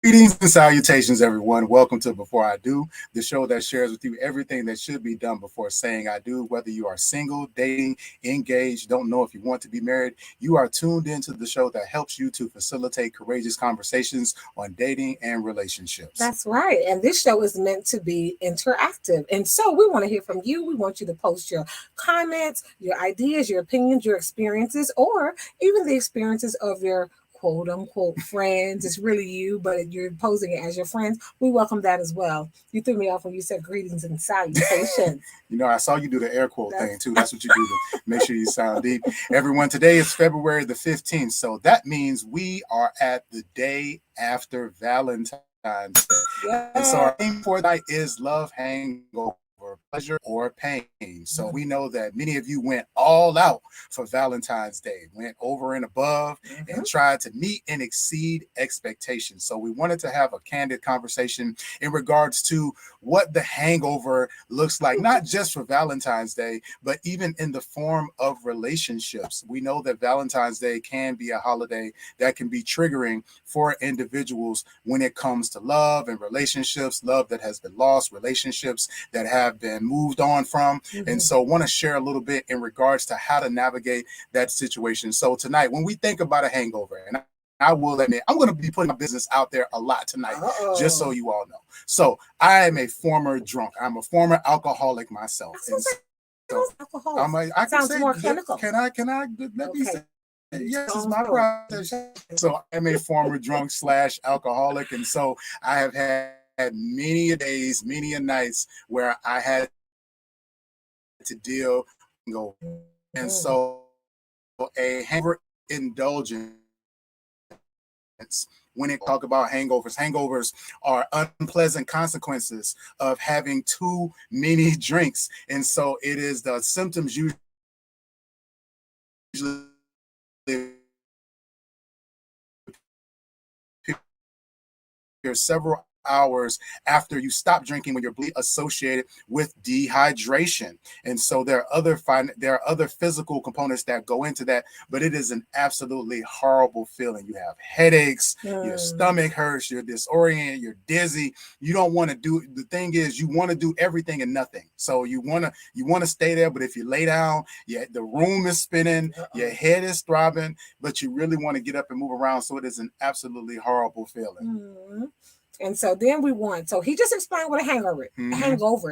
Greetings and salutations, everyone. Welcome to Before I Do, the show that shares with you everything that should be done before saying I do. Whether you are single, dating, engaged, don't know if you want to be married, you are tuned into the show that helps you to facilitate courageous conversations on dating and relationships. That's right. And this show is meant to be interactive. And so we want to hear from you. We want you to post your comments, your ideas, your opinions, your experiences, or even the experiences of your quote unquote friends. It's really you, but you're posing it as your friends. We welcome that as well. You threw me off when you said greetings and salutations. I saw you do the air quote That's thing too. That's what you do to make sure you sound deep. Everyone, today is February the 15th. So that means we are at the day after Valentine's Day. And so our theme for tonight is love hangover, pleasure or pain. So we know that many of you went all out for Valentine's Day, went over and above and tried to meet and exceed expectations. So we wanted to have a candid conversation in regards to what the hangover looks like, not just for Valentine's Day, but even in the form of relationships. We know that Valentine's Day can be a holiday that can be triggering for individuals when it comes to love and relationships, love that has been lost, relationships that have been moved on from. And so I want to share a little bit in regards to how to navigate that situation. So tonight, when we think about a hangover, and I will admit, I'm going to be putting my business out there a lot tonight, just so you all know. So I am a former drunk. I'm a former alcoholic myself. And so I can Sounds say, more clinical. Can I let me say, yes, it's my process. So I'm a former drunk / alcoholic. And so I have had many a days, many a nights where I had to deal and go. And so a hangover indulgence, when it talk about hangovers are unpleasant consequences of having too many drinks. And so it is the symptoms usually appear several hours after you stop drinking, when you're associated with dehydration. And so there are other physical components that go into that, but it is an absolutely horrible feeling. You have headaches, your stomach hurts, you're disoriented, you're dizzy. You don't want to do, the thing is, you want to do everything and nothing. So you want to stay there, but if you lay down, the room is spinning, your head is throbbing, but you really want to get up and move around. So it is an absolutely horrible feeling. And so then so he just explained what a hangover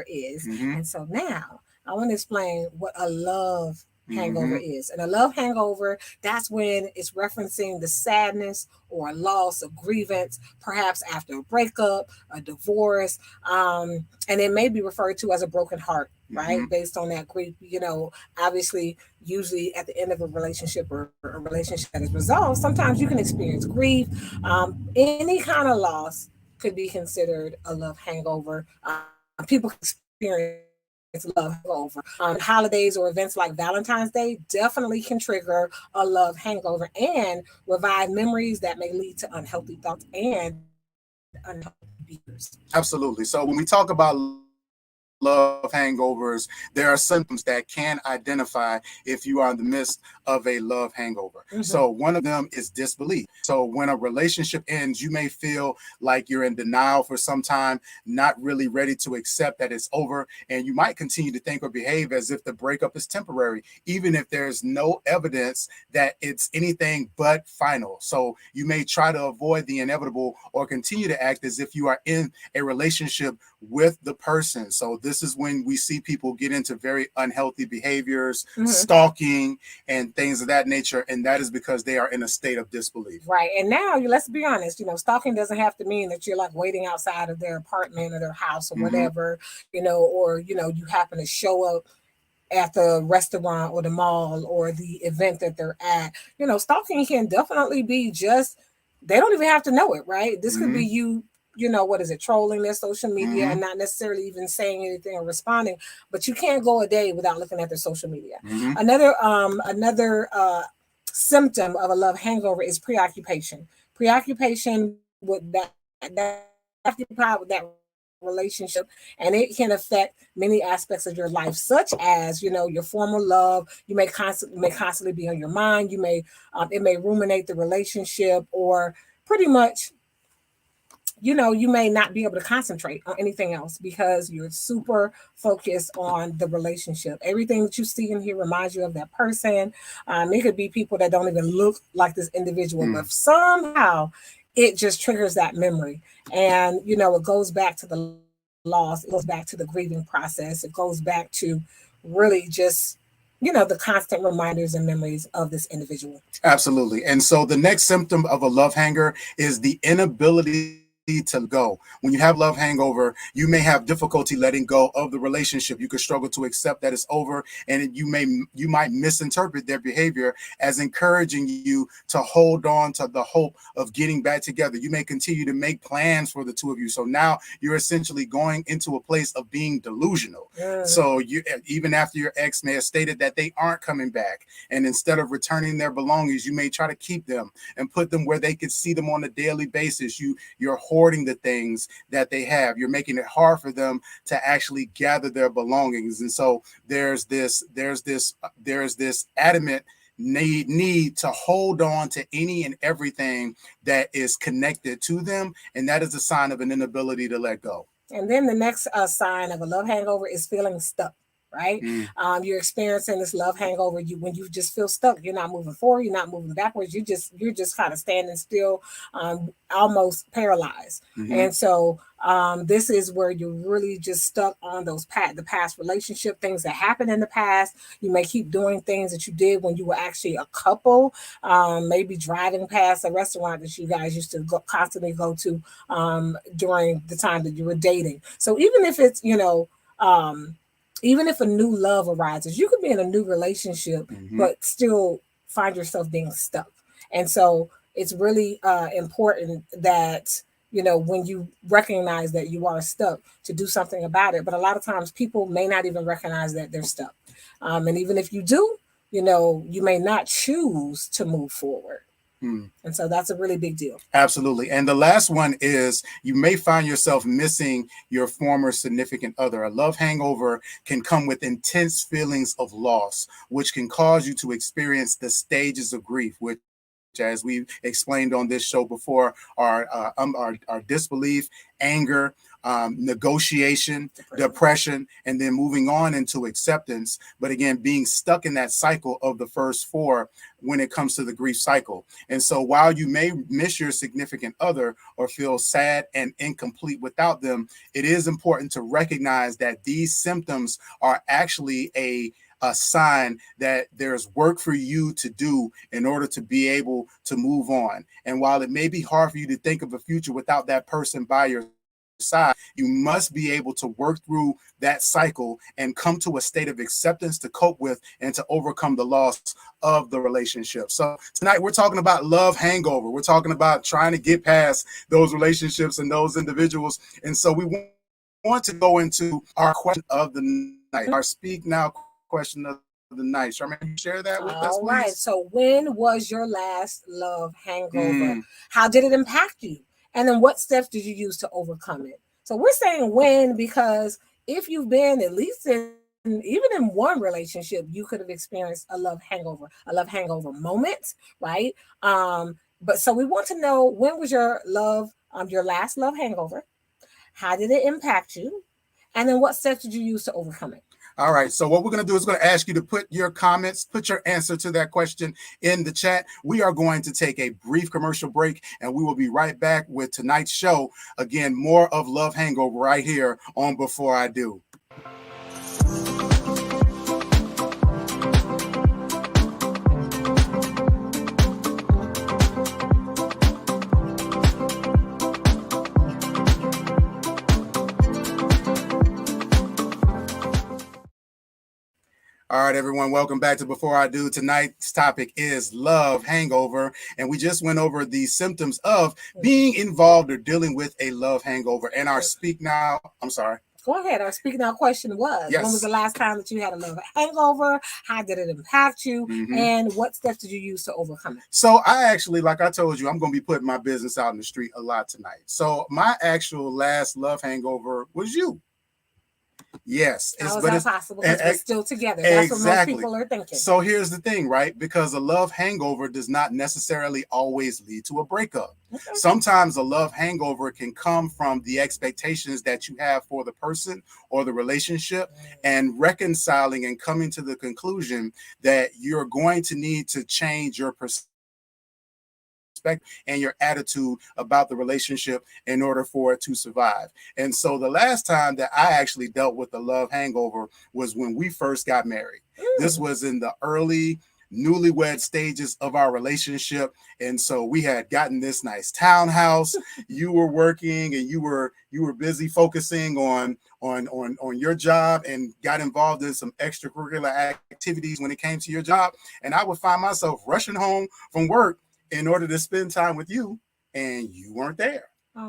is. And so now I want to explain what a love hangover is. And a love hangover, that's when it's referencing the sadness or a loss, a grievance, perhaps after a breakup, a divorce. And it may be referred to as a broken heart, right? Based on that grief, obviously, usually at the end of a relationship or a relationship that is resolved, sometimes you can experience grief. Any kind of loss could be considered a love hangover. People experience love hangover. Holidays or events like Valentine's Day definitely can trigger a love hangover and revive memories that may lead to unhealthy thoughts and unhealthy behaviors. Absolutely. So when we talk about love hangovers, there are symptoms that can identify if you are in the midst of a love hangover. So one of them is disbelief. So when a relationship ends, you may feel like you're in denial for some time, not really ready to accept that it's over, and you might continue to think or behave as if the breakup is temporary, even if there's no evidence that it's anything but final. So you may try to avoid the inevitable or continue to act as if you are in a relationship with the person. So this is when we see people get into very unhealthy behaviors, stalking, and things of that nature. And that is because they are in a state of disbelief. Right. And now, let's be honest, stalking doesn't have to mean that you're like waiting outside of their apartment or their house or whatever, or, you happen to show up at the restaurant or the mall or the event that they're at. Stalking can definitely be they don't even have to know it, right? This could be you, what is it, trolling their social media and not necessarily even saying anything or responding, but you can't go a day without looking at their social media. Another symptom of a love hangover is preoccupation. Preoccupation with that occupied with that relationship, and it can affect many aspects of your life, such as your former love. You may constantly be on your mind. You may it may ruminate the relationship, or pretty much you know, you may not be able to concentrate on anything else because you're super focused on the relationship. Everything that you see in here reminds you of that person. It could be people that don't even look like this individual, but somehow it just triggers that memory. And, you know, it goes back to the loss, it goes back to the grieving process, it goes back to really just, you know, the constant reminders and memories of this individual. Absolutely. And so the next symptom of a love hanger is the inability to go. When you have love hangover, you may have difficulty letting go of the relationship. You could struggle to accept that it's over, and you might misinterpret their behavior as encouraging you to hold on to the hope of getting back together. You may continue to make plans for the two of you. So now you're essentially going into a place of being delusional. So you, even after your ex may have stated that they aren't coming back, and instead of returning their belongings, you may try to keep them and put them where they could see them on a daily basis. You're hoarding the things that they have. You're making it hard for them to actually gather their belongings. And so there's this adamant need to hold on to any and everything that is connected to them. And that is a sign of an inability to let go. And then the next sign of a love hangover is feeling stuck. Right? You're experiencing this love hangover. When you just feel stuck, you're not moving forward, you're not moving backwards. You're just kind of standing still, almost paralyzed. And so this is where you're really just stuck on the past relationship, things that happened in the past. You may keep doing things that you did when you were actually a couple, maybe driving past a restaurant that you guys used to constantly go to during the time that you were dating. So even if it's, you know, even if a new love arises, you could be in a new relationship, but still find yourself being stuck. And so it's really important that, you know, when you recognize that you are stuck, to do something about it. But a lot of times people may not even recognize that they're stuck. And even if you do, you know, you may not choose to move forward. And so that's a really big deal. Absolutely. And the last one is you may find yourself missing your former significant other. A love hangover can come with intense feelings of loss, which can cause you to experience the stages of grief, which, as we've explained on this show before, are disbelief, anger, negotiation, depression, and then moving on into acceptance. But again, being stuck in that cycle of the first four when it comes to the grief cycle. And so while you may miss your significant other or feel sad and incomplete without them, it is important to recognize that these symptoms are actually a sign that there's work for you to do in order to be able to move on. And while it may be hard for you to think of a future without that person by your side, you must be able to work through that cycle and come to a state of acceptance to cope with and to overcome the loss of the relationship. So tonight we're talking about love hangover. We're talking about trying to get past those relationships and those individuals. And so we want to go into our question of the night, our speak now question of the night. Charmaine, you share that with us, please? All right. So when was your last love hangover? How did it impact you? And then what steps did you use to overcome it? So we're saying when, because if you've been at least even in one relationship, you could have experienced a love hangover moment, right? But so we want to know, when was your last love hangover? How did it impact you? And then what steps did you use to overcome it? All right. So what we're going to do is going to ask you to put your comments, put your answer to that question in the chat. We are going to take a brief commercial break, and we will be right back with tonight's show. Again, more of Love Hangover right here on Before I Do. All right, everyone, welcome back to Before I Do. Tonight's topic is love hangover, and we just went over the symptoms of being involved or dealing with a love hangover. And our speak now, I'm sorry. Go ahead. Our speak now question was, when was the last time that you had a love hangover? How did it impact you? And what steps did you use to overcome it? So I actually, like I told you, I'm going to be putting my business out in the street a lot tonight. So my actual last love hangover was you. Yes, How is that possible? Because we're still together. That's what most exactly. people are thinking. So here's the thing, right? Because a love hangover does not necessarily always lead to a breakup. Okay. Sometimes a love hangover can come from the expectations that you have for the person or the relationship, and reconciling and coming to the conclusion that you're going to need to change your perspective and your attitude about the relationship in order for it to survive. And so the last time that I actually dealt with a love hangover was when we first got married. This was in the early newlywed stages of our relationship, and so we had gotten this nice townhouse. You were working and you were busy focusing on your job, and got involved in some extracurricular activities when it came to your job. And I would find myself rushing home from work in order to spend time with you, and you weren't there.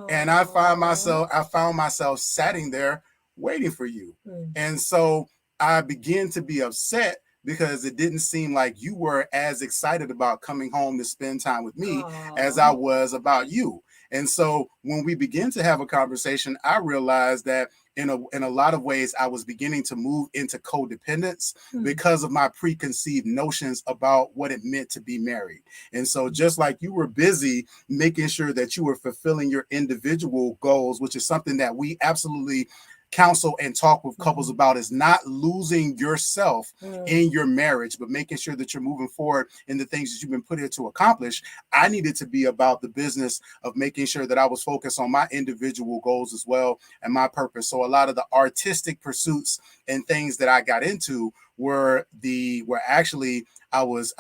And I found myself sitting there waiting for you. And so I began to be upset because it didn't seem like you were as excited about coming home to spend time with me as I was about you. And so when we began to have a conversation, I realized that in a lot of ways, I was beginning to move into codependence because of my preconceived notions about what it meant to be married. And so just like you were busy making sure that you were fulfilling your individual goals, which is something that we absolutely counsel and talk with couples about, is not losing yourself in your marriage, but making sure that you're moving forward in the things that you've been put here to accomplish. I needed to be about the business of making sure that I was focused on my individual goals as well and my purpose. So a lot of the artistic pursuits and things that I got into were actually I was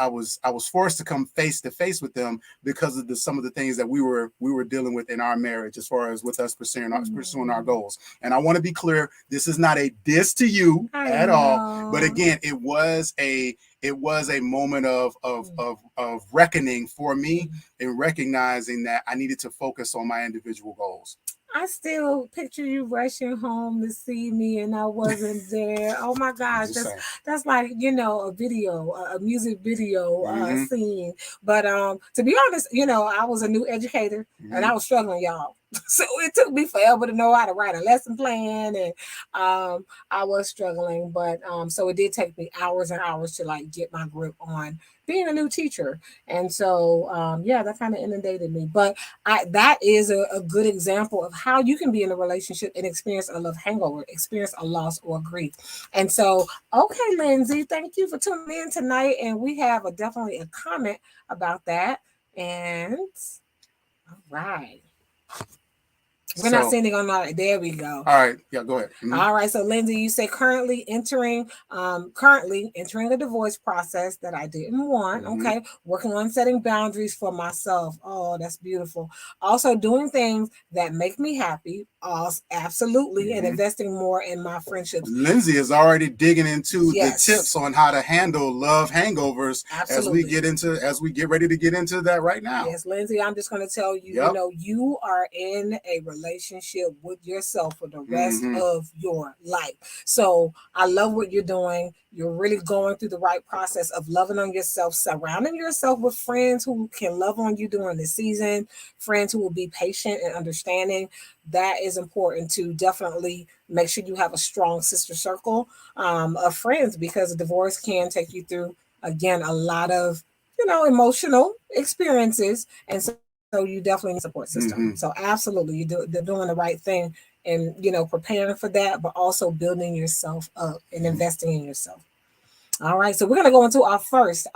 forced to come face to face with them because of some of the things that we were dealing with in our marriage, as far as with us pursuing our goals. And I want to be clear, this is not a diss to you at all, but again, it was a moment of reckoning for me, in recognizing that I needed to focus on my individual goals. I still picture you rushing home to see me, and I wasn't there. Oh my gosh, that's like, a video, a music video scene. But to be honest, I was a new educator and I was struggling, y'all. So it took me forever to know how to write a lesson plan, and I was struggling. But so it did take me hours and hours to like get my grip on being a new teacher. And so that kind of inundated me. But that is a good example of how you can be in a relationship and experience a love hangover, experience a loss or grief. And so, okay, Lindsay, thank you for tuning in tonight. And we have definitely a comment about that. And all right. We're not sending on that. There we go. All right. Yeah, go ahead. All right. So Lindsay, you say currently entering a divorce process that I didn't want. Okay. Working on setting boundaries for myself. Oh, that's beautiful. Also doing things that make me happy. Absolutely. And investing more in my friendships. Lindsay is already digging into the tips on how to handle love hangovers as we get ready to get into that right now. Yes, Lindsay, I'm just going to tell you, you are in a relationship with yourself for the rest of your life. So I love what you're doing. You're really going through the right process of loving on yourself, surrounding yourself with friends who can love on you during the season, friends who will be patient and understanding. That is important to definitely make sure you have a strong sister circle of friends, because a divorce can take you through, again, a lot of, emotional experiences. And so you definitely need a support system. So absolutely, they're doing the right thing and, preparing for that, but also building yourself up and investing in yourself. All right. So we're going to go into our first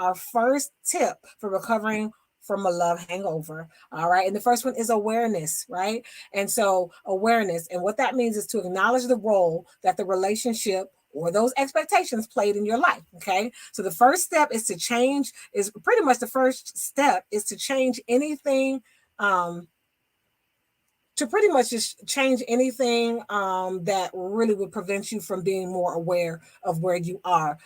tip for recovering from a love hangover. All right. And the first one is awareness, right? And so awareness. And what that means is to acknowledge the role that the relationship or those expectations played in your life. Okay. So the first step is to change anything, to pretty much just change anything that really would prevent you from being more aware of where you are.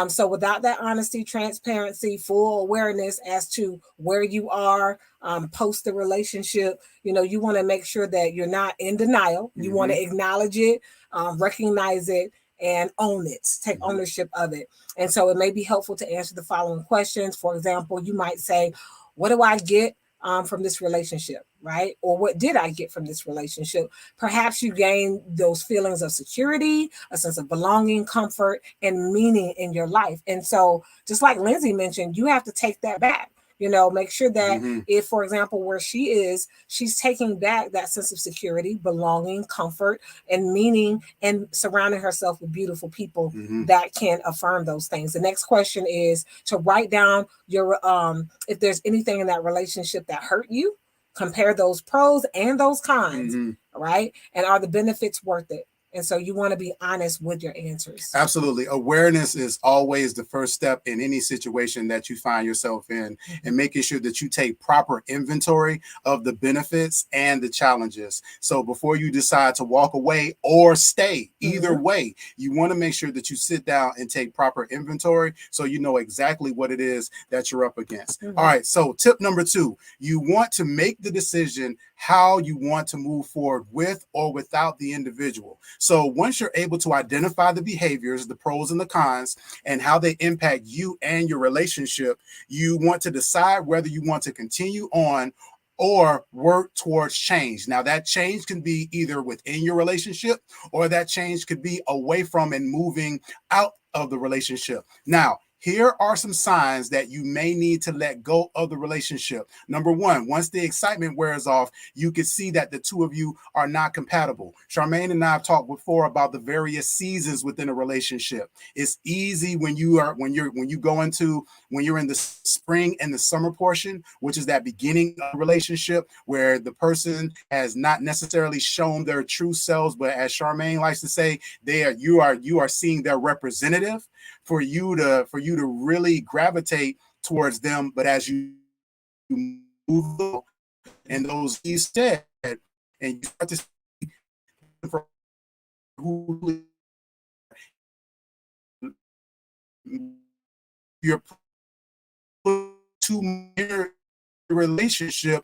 So without that honesty, transparency, full awareness as to where you are post the relationship, you want to make sure that you're not in denial. You want to acknowledge it, recognize it, and own it, take ownership of it. And so it may be helpful to answer the following questions. For example, you might say, what do I get from this relationship? right? Or what did I get from this relationship? Perhaps you gain those feelings of security, a sense of belonging, comfort, and meaning in your life. And so, just like Lindsay mentioned, you have to take that back. Make sure that if, for example, where she is, she's taking back that sense of security, belonging, comfort, and meaning, and surrounding herself with beautiful people that can affirm those things. The next question is to write down your, if there's anything in that relationship that hurt you, compare those pros and those cons, right? And are the benefits worth it? And so you want to be honest with your answers. Absolutely. Awareness is always the first step in any situation that you find yourself in, and making sure that you take proper inventory of the benefits and the challenges. So before you decide to walk away or stay, either way, you want to make sure that you sit down and take proper inventory so you know exactly what it is that you're up against. All right. So tip number 2, you want to make the decision how you want to move forward with or without the individual. So once you're able to identify the behaviors, the pros and the cons, and how they impact you and your relationship, you want to decide whether you want to continue on or work towards change. Now, that change can be either within your relationship, or that change could be away from and moving out of the relationship. Now, here are some signs that you may need to let go of the relationship. Number 1, once the excitement wears off, you can see that the two of you are not compatible. Charmaine and I have talked before about the various seasons within a relationship. It's easy when you're in the spring and the summer portion, which is that beginning of a relationship where the person has not necessarily shown their true selves, but as Charmaine likes to say, you are seeing their representative. For you to really gravitate towards them, but as you move and those he said, and you start to see who you're put to relationship.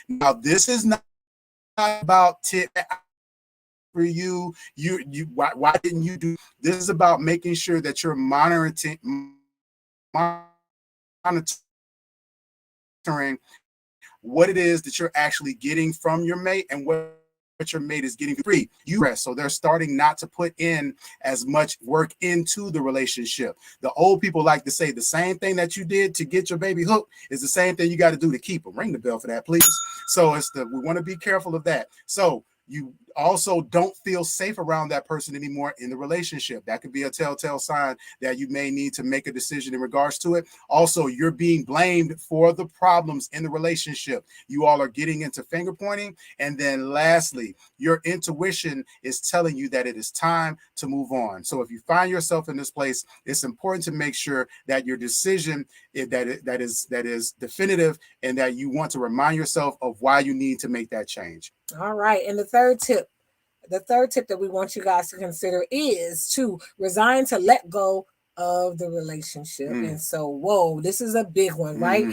Now, this is not about for you. Why didn't you do this? Is about making sure that you're monitoring what it is that you're actually getting from your mate and what your mate is getting free. So they're starting not to put in as much work into the relationship. The old people like to say the same thing that you did to get your baby hooked is the same thing you got to do to keep them. Ring the bell for that, please. So we want to be careful of that. So you also don't feel safe around that person anymore in the relationship. That could be a telltale sign that you may need to make a decision in regards to it. Also, you're being blamed for the problems in the relationship. You all are getting into finger pointing. And then lastly, your intuition is telling you that it is time to move on. So if you find yourself in this place, it's important to make sure that your decision that is definitive, and that you want to remind yourself of why you need to make that change. All right. And the third tip that we want you guys to consider is to resign to let go of the relationship. And so, whoa, this is a big one, right?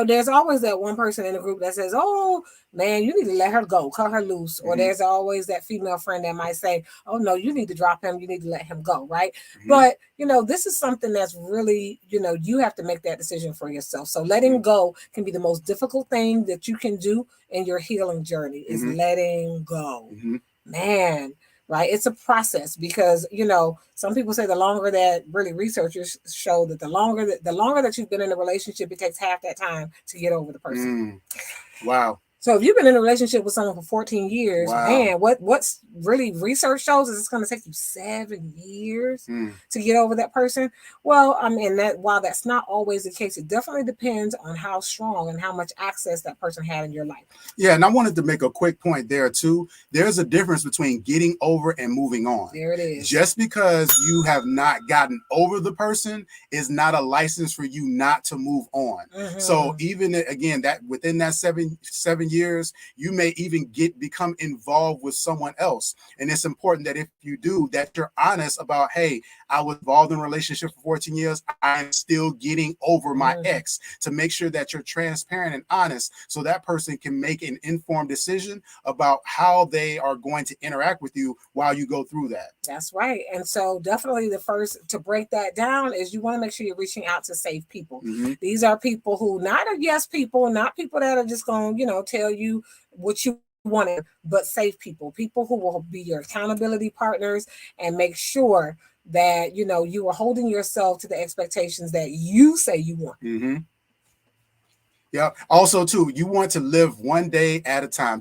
There's always that one person in the group that says, oh man, you need to let her go, cut her loose. Or there's always that female friend that might say, oh no, you need to drop him, you need to let him go, right? But this is something that's really, you have to make that decision for yourself. So letting go can be the most difficult thing that you can do in your healing journey, is letting go. Man, right? It's a process, because, some people say the longer that, really researchers show that the longer that you've been in a relationship, it takes half that time to get over the person. Wow. So if you've been in a relationship with someone for 14 years, man, what's really research shows is it's going to take you 7 years to get over that person. Well, I mean, while that's not always the case, it definitely depends on how strong and how much access that person had in your life. Yeah, and I wanted to make a quick point there too. There's a difference between getting over and moving on. There it is. Just because you have not gotten over the person is not a license for you not to move on. So even again, that within that seven year years, you may even become involved with someone else. And it's important that if you do, that you're honest about, hey, I was involved in a relationship for 14 years. I am still getting over my ex, to make sure that you're transparent and honest so that person can make an informed decision about how they are going to interact with you while you go through that. That's right. And so definitely the first to break that down is you want to make sure you're reaching out to safe people. These are people who not are yes people, not people that are just going to, tell you what you want, but safe people who will be your accountability partners and make sure that, you are holding yourself to the expectations that you say you want. Yeah. Also, too, you want to live one day at a time.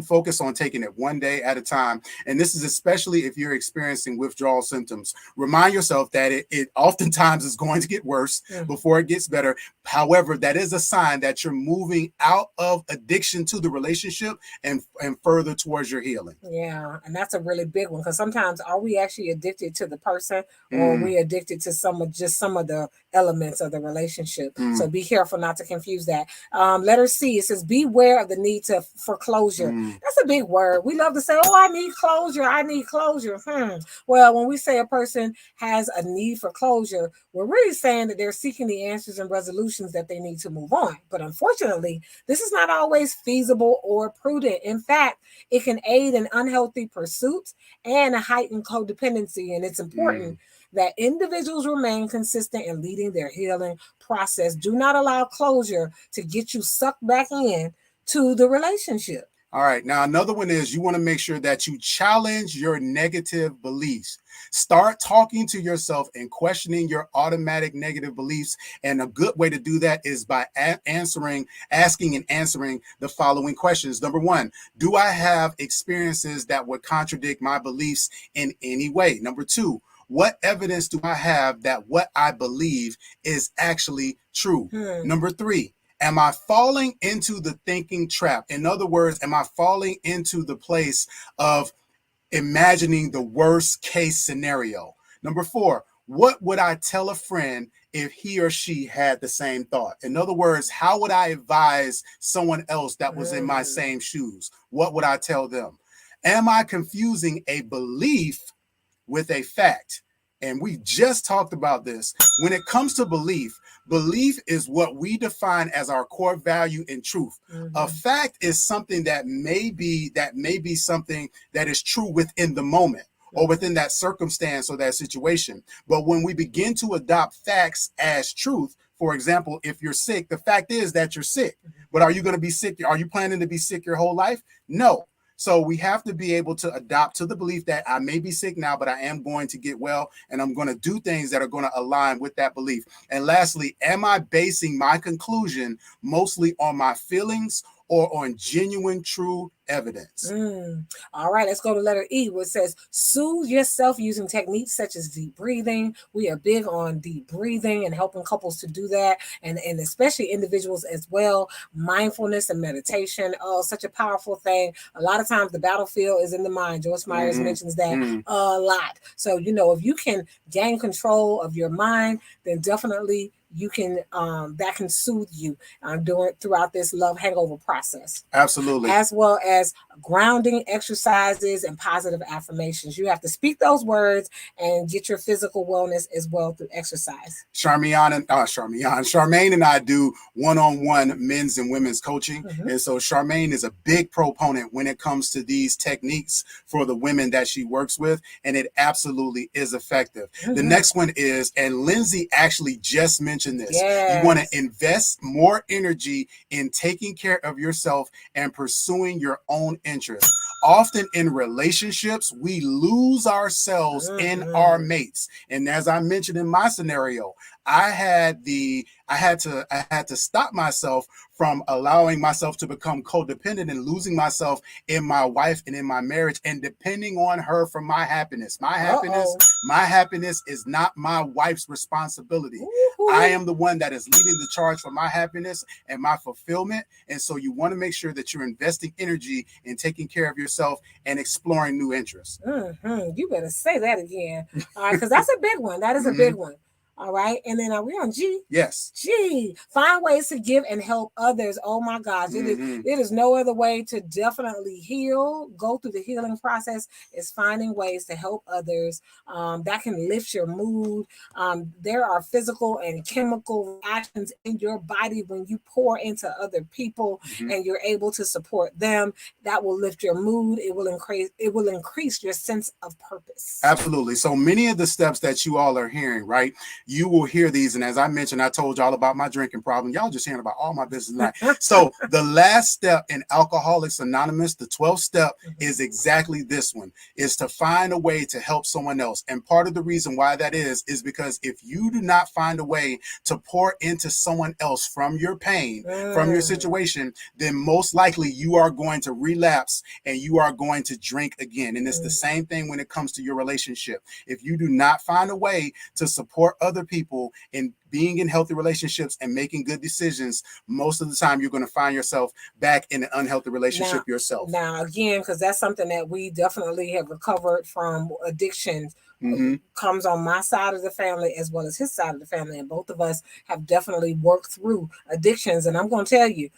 Focus on taking it one day at a time. And this is especially if you're experiencing withdrawal symptoms. Remind yourself that it oftentimes is going to get worse before it gets better. However, that is a sign that you're moving out of addiction to the relationship and further towards your healing. Yeah. And that's a really big one, because sometimes are we actually addicted to the person, or are we addicted to some of the elements of the relationship? So be careful not to confuse that. Letter C, it says, beware of the need for closure. That's a big word. We love to say, oh, I need closure. Well, when we say a person has a need for closure, we're really saying that they're seeking the answers and resolutions that they need to move on. But unfortunately, this is not always feasible or prudent. In fact, it can aid in unhealthy pursuits and a heightened codependency. And it's important that individuals remain consistent in leading their healing process. Do not allow closure to get you sucked back in to the relationship. All right. Now, another one is you want to make sure that you challenge your negative beliefs. Start talking to yourself and questioning your automatic negative beliefs. And a good way to do that is by asking and answering the following questions. Number one, do I have experiences that would contradict my beliefs in any way? Number two, what evidence do I have that what I believe is actually true? Number three, am I falling into the thinking trap? In other words, am I falling into the place of imagining the worst case scenario? Number four, what would I tell a friend if he or she had the same thought? In other words, how would I advise someone else that was in my same shoes? What would I tell them? Am I confusing a belief with a fact? And we just talked about this. When it comes to belief is what we define as our core value and truth. A fact is something that may be something that is true within the moment or within that circumstance or that situation. But when we begin to adopt facts as truth, for example, if you're sick, the fact is that you're sick. But are you going to be sick? Are you planning to be sick your whole life? No. So we have to be able to adopt to the belief that I may be sick now, but I am going to get well, and I'm going to do things that are going to align with that belief. And lastly, am I basing my conclusion mostly on my feelings or on genuine, true evidence? All right, let's go to letter E, where it says, soothe yourself using techniques such as deep breathing. We are big on deep breathing and helping couples to do that, and especially individuals as well. Mindfulness and meditation, such a powerful thing. A lot of times the battlefield is in the mind. Joyce Myers mentions that a lot. So, if you can gain control of your mind, then definitely you can that can soothe you throughout this love hangover process. Absolutely. As well as grounding exercises and positive affirmations. You have to speak those words and get your physical wellness as well through exercise. Charmaine and I do one-on-one men's and women's coaching. And so Charmaine is a big proponent when it comes to these techniques for the women that she works with. And it absolutely is effective. The next one is, and Lindsay actually just mentioned this. Yes. You want to invest more energy in taking care of yourself and pursuing your own interests. Often in relationships, we lose ourselves in our mates. And as I mentioned in my scenario, I had to stop myself from allowing myself to become codependent and losing myself in my wife and in my marriage and depending on her for my happiness. My happiness is not my wife's responsibility. I am the one that is leading the charge for my happiness and my fulfillment. And so you want to make sure that you're investing energy in taking care of yourself and exploring new interests. You better say that again, because that's a big one. That is a big one. All right. And then are we on G? Yes. G. Find ways to give and help others. Oh my gosh. It is no other way to definitely heal, go through the healing process, is finding ways to help others. That can lift your mood. There are physical and chemical actions in your body when you pour into other people and you're able to support them. That will lift your mood. It will increase your sense of purpose. Absolutely. So many of the steps that you all are hearing, right? You will hear these. And as I mentioned, I told y'all about my drinking problem. Y'all just hearing about all my business tonight. So the last step in Alcoholics Anonymous, the 12th step, is exactly this one, is to find a way to help someone else. And part of the reason why that is because if you do not find a way to pour into someone else from your pain, from your situation, then most likely you are going to relapse and you are going to drink again. And it's the same thing when it comes to your relationship. If you do not find a way to support other people in being in healthy relationships and making good decisions, most of the time you're going to find yourself back in an unhealthy relationship yourself. Now, again, because that's something that we definitely have recovered from. Addiction comes on my side of the family as well as his side of the family. And both of us have definitely worked through addictions. And I'm going to tell you,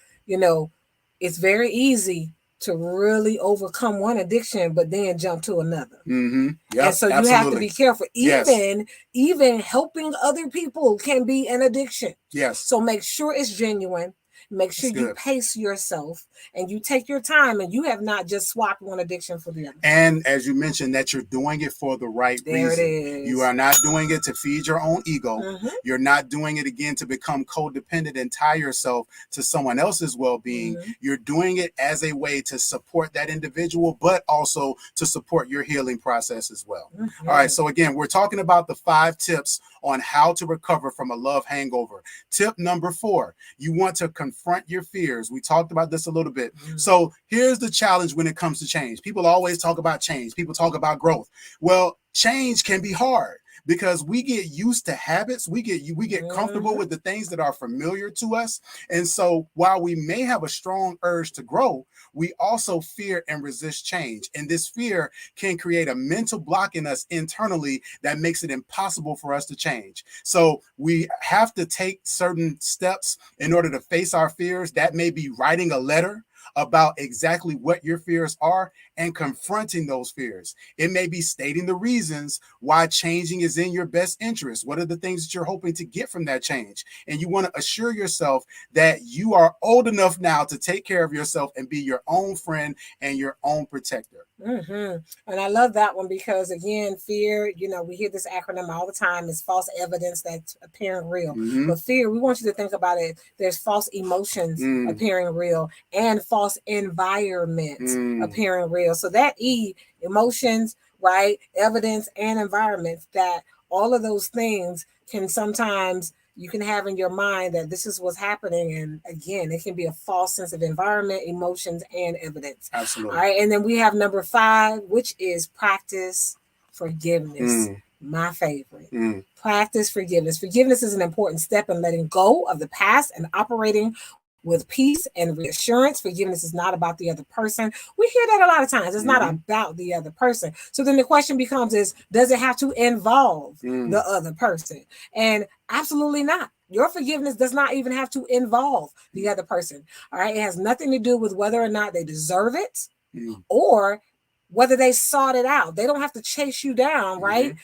it's very easy to really overcome one addiction, but then jump to another. Yep, and so you have to be careful. Even helping other people can be an addiction. Yes. So make sure it's genuine. Make sure you pace yourself and you take your time and you have not just swapped one addiction for the other. And as you mentioned, that you're doing it for the right reason. It is. You are not doing it to feed your own ego. You're not doing it again to become codependent and tie yourself to someone else's well-being. You're doing it as a way to support that individual, but also to support your healing process as well. All right. So again, we're talking about the 5 tips on how to recover from a love hangover. Tip number 4, you want to confront your fears. We talked about this a little bit. So here's the challenge when it comes to change. People always talk about change. People talk about growth. Well, change can be hard because we get used to habits. We get comfortable with the things that are familiar to us. And so while we may have a strong urge to grow, we also fear and resist change. And this fear can create a mental block in us internally that makes it impossible for us to change. So we have to take certain steps in order to face our fears. That may be writing a letter about exactly what your fears are and confronting those fears. It may be stating the reasons why changing is in your best interest. What are the things that you're hoping to get from that change? And you want to assure yourself that you are old enough now to take care of yourself and be your own friend and your own protector. And I love that one because, again, fear, we hear this acronym all the time, is false evidence that's appearing real. But fear, we want you to think about it. There's false emotions appearing real and false environments appearing real. So that emotions, right, evidence and environments, that all of those things can sometimes, you can have in your mind that this is what's happening. And again, it can be a false sense of environment, emotions, and evidence. Absolutely. All right. And then we have number 5, which is practice forgiveness. My favorite. Practice forgiveness. Forgiveness is an important step in letting go of the past and operating with peace and reassurance. Forgiveness is not about the other person. We hear that a lot of times. It's not about the other person. So then the question becomes does it have to involve the other person? And absolutely not. Your forgiveness does not even have to involve the other person. All right. It has nothing to do with whether or not they deserve it or whether they sought it out. They don't have to chase you down, right?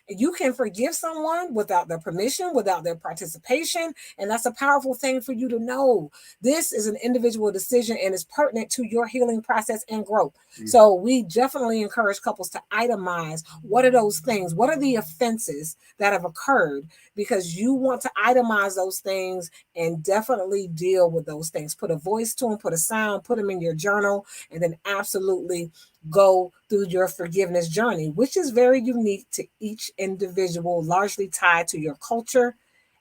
You can forgive someone without their permission, without their participation. And that's a powerful thing for you to know. This is an individual decision and is pertinent to your healing process and growth. So we definitely encourage couples to itemize what are those things? What are the offenses that have occurred? Because you want to itemize those things and definitely deal with those things. Put a voice to them, put a sound, put them in your journal, and then absolutely go through your forgiveness journey, which is very unique to each individual, largely tied to your culture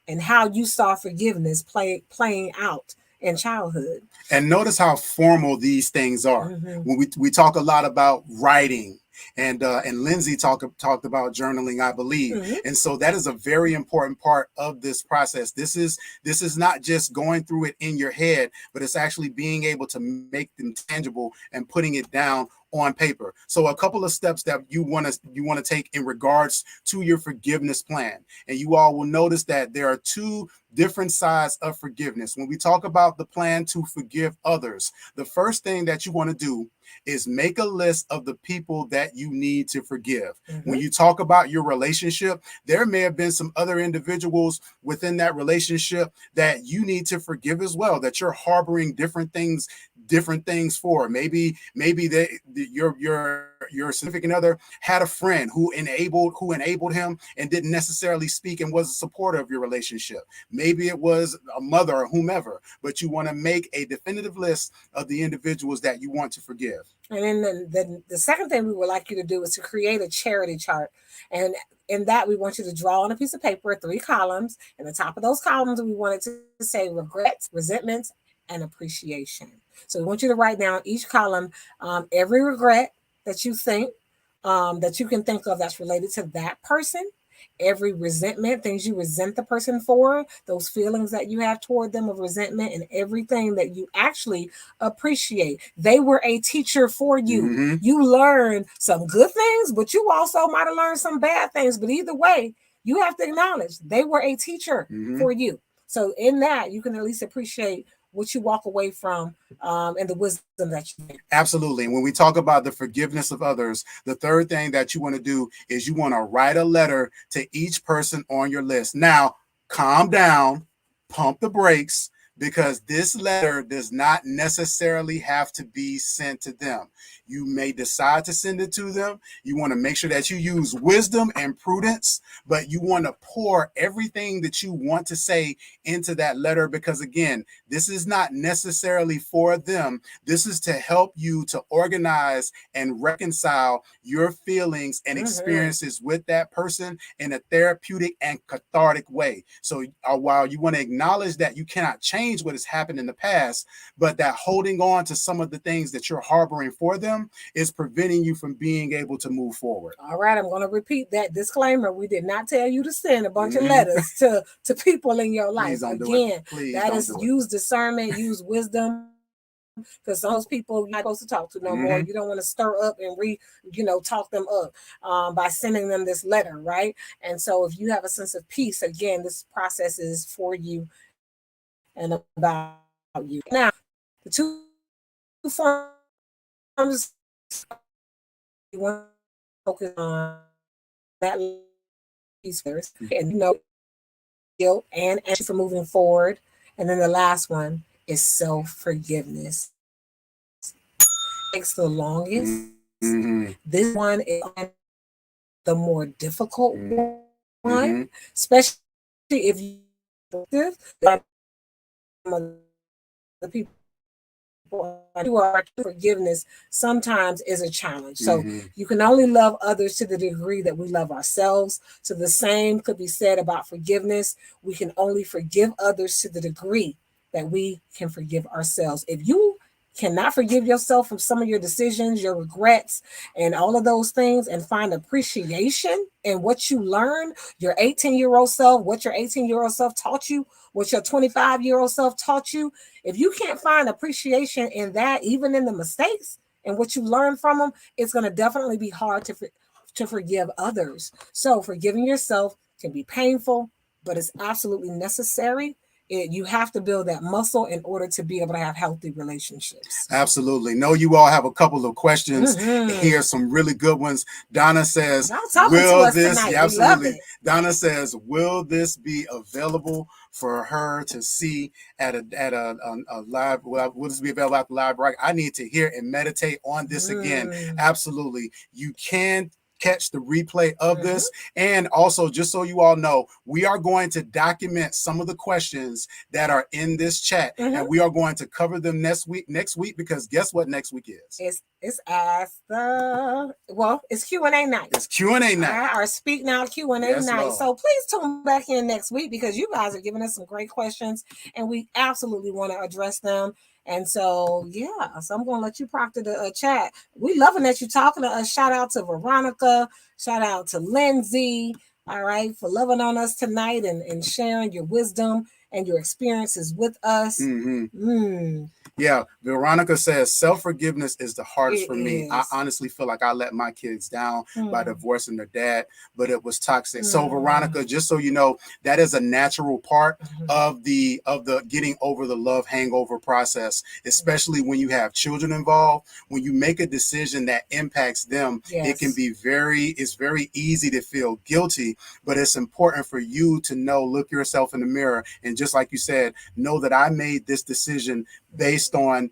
and how you saw forgiveness playing out in childhood. And notice how formal these things are. When we talk a lot about writing, and Lindsay talked about journaling, I believe. And so that is a very important part of this process. This is not just going through it in your head, but it's actually being able to make them tangible and putting it down on paper. So a couple of steps that you want to take in regards to your forgiveness plan. And you all will notice that there are two different sides of forgiveness. When we talk about the plan to forgive others, the first thing that you want to do is make a list of the people that you need to forgive. When you talk about your relationship, there may have been some other individuals within that relationship that you need to forgive as well, that you're harboring different things for. Maybe your significant other had a friend who enabled him and didn't necessarily speak and wasn't supportive of your relationship. Maybe it was a mother or whomever, but you want to make a definitive list of the individuals that you want to forgive. And then the second thing we would like you to do is to create a charity chart. And in that, we want you to draw on a piece of paper 3 columns. And the top of those columns, we want it to say regrets, resentments, and appreciation. So we want you to write down each column every regret that you think that you can think of that's related to that person. Every resentment, things you resent the person for, those feelings that you have toward them of resentment, and everything that you actually appreciate. They were a teacher for you. You learned some good things, but you also might have learned some bad things. But either way, you have to acknowledge they were a teacher for you. So in that, you can at least appreciate what you walk away from and the wisdom that you get. Absolutely. And when we talk about the forgiveness of others, the third thing that you want to do is you want to write a letter to each person on your list. Now, calm down, pump the brakes, because this letter does not necessarily have to be sent to them. You may decide to send it to them. You want to make sure that you use wisdom and prudence, but you want to pour everything that you want to say into that letter, because again, this is not necessarily for them. This is to help you to organize and reconcile your feelings and experiences with that person in a therapeutic and cathartic way. So while you want to acknowledge that you cannot change what has happened in the past, but that holding on to some of the things that you're harboring for them is preventing you from being able to move forward. All right, I'm going to repeat that disclaimer. We did not tell you to send a bunch of letters to people in your life. Again, that is use discernment, use wisdom, because those people you're not supposed to talk to no more. You don't want to stir up and talk them up by sending them this letter, right? And so if you have a sense of peace, again, this process is for you and about you. Now, the 2 forms you want to focus on that piece first, and guilt and for moving forward. And then the last one is self-forgiveness. Takes the longest. This one is the more difficult one, especially if you the people who are forgiveness sometimes is a challenge. So you can only love others to the degree that we love ourselves. So the same could be said about forgiveness. We can only forgive others to the degree that we can forgive ourselves. If you cannot forgive yourself from some of your decisions, your regrets, and all of those things, and find appreciation in what you learned, your 18-year-old self, what your 18-year-old self taught you, what your 25-year-old self taught you, if you can't find appreciation in that, even in the mistakes and what you learned from them, it's going to definitely be hard to forgive others. So forgiving yourself can be painful, but it's absolutely necessary. You have to build that muscle in order to be able to have healthy relationships. Absolutely. No, you all have a couple of questions. Here are some really good ones. Donna says, will this, absolutely. Donna says, will this be available for her to see at a live? Will this be available at the library? I need to hear and meditate on this again. Absolutely. You can catch the replay of this. And also, just so you all know, we are going to document some of the questions that are in this chat, and we are going to cover them next week, because guess what next week is? It's it's Q&A night. It's Q&A night. Our Speak Now Q&A night. Lord. So please tune back in next week, because you guys are giving us some great questions, and we absolutely want to address them. And so, so I'm going to let you proctor the chat. We loving that you're talking to us. Shout out to Veronica. Shout out to Lindsay. All right, for loving on us tonight and sharing your wisdom and your experiences with us. Yeah, Veronica says self-forgiveness is the hardest It for me. I is. honestly feel like I let my kids down by Mm. divorcing their dad, but it was toxic. So Mm. Veronica, just so you know, that is a natural part Mhm. of the getting over the love hangover process, especially when you have children involved. When you make a decision that impacts them, it can Yes. be it's very easy to feel guilty, but it's important for you to know, look yourself in the mirror, and just like you said, know that I made this decision based on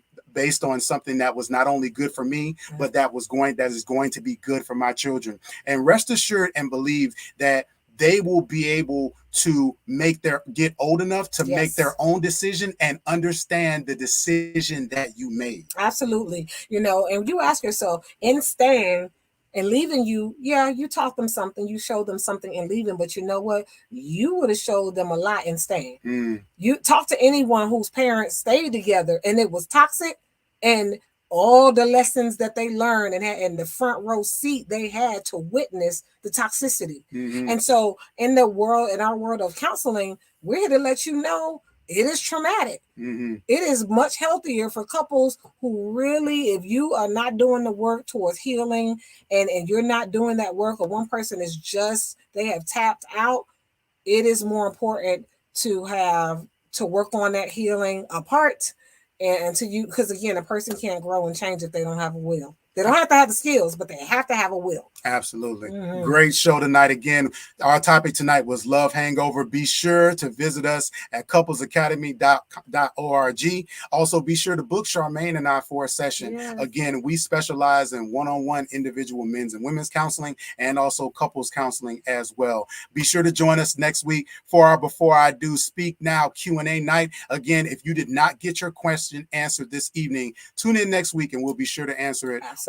something that was not only good for me, but that is going to be good for my children. And rest assured and believe that they will be able to get old enough to Yes. make their own decision and understand the decision that you made. Absolutely. You know, and you ask yourself, in staying and leaving, you taught them something, you showed them something in leaving, but you know what? You would have showed them a lot in staying. You talk to anyone whose parents stayed together and it was toxic, and all the lessons that they learned and had in the front row seat they had to witness the toxicity. And so in our world of counseling, we're here to let you know it is traumatic. It is much healthier for couples who really, if you are not doing the work towards healing, and you're not doing that work, or one person is they have tapped out, it is more important to work on that healing apart, and because again, a person can't grow and change if they don't have a will. They don't have to have the skills, but they have to have a will. Absolutely. Great show tonight. Again, our topic tonight was Love Hangover. Be sure to visit us at couplesacademy.org. Also, be sure to book Charmaine and I for a session. Yes. Again, we specialize in one-on-one individual men's and women's counseling, and also couples counseling as well. Be sure to join us next week for our Before I Do Speak Now Q&A night. Again, if you did not get your question answered this evening, tune in next week and we'll be sure to answer it. Absolutely.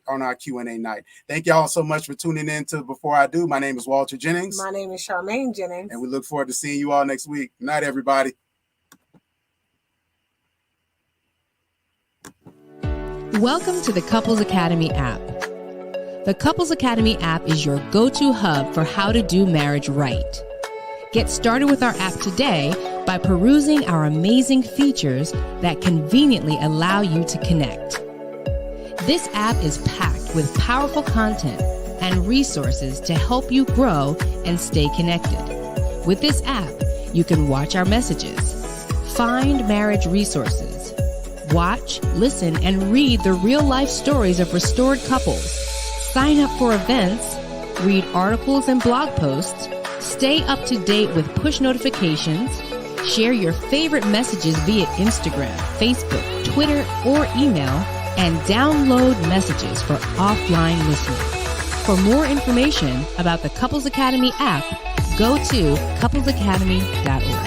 on our Q&A night. Thank y'all so much for tuning in to Before I Do. My name is Walter Jennings. My name is Charmaine Jennings. And we look forward to seeing you all next week. Good night, everybody. Welcome to the Couples Academy app. The Couples Academy app is your go-to hub for how to do marriage right. Get started with our app today by perusing our amazing features that conveniently allow you to connect. This app is packed with powerful content and resources to help you grow and stay connected. With this app, you can watch our messages, find marriage resources, watch, listen, and read the real-life stories of restored couples, sign up for events, read articles and blog posts, stay up to date with push notifications, share your favorite messages via Instagram, Facebook, Twitter, or email, and download messages for offline listening. For more information about the Couples Academy app, go to couplesacademy.org.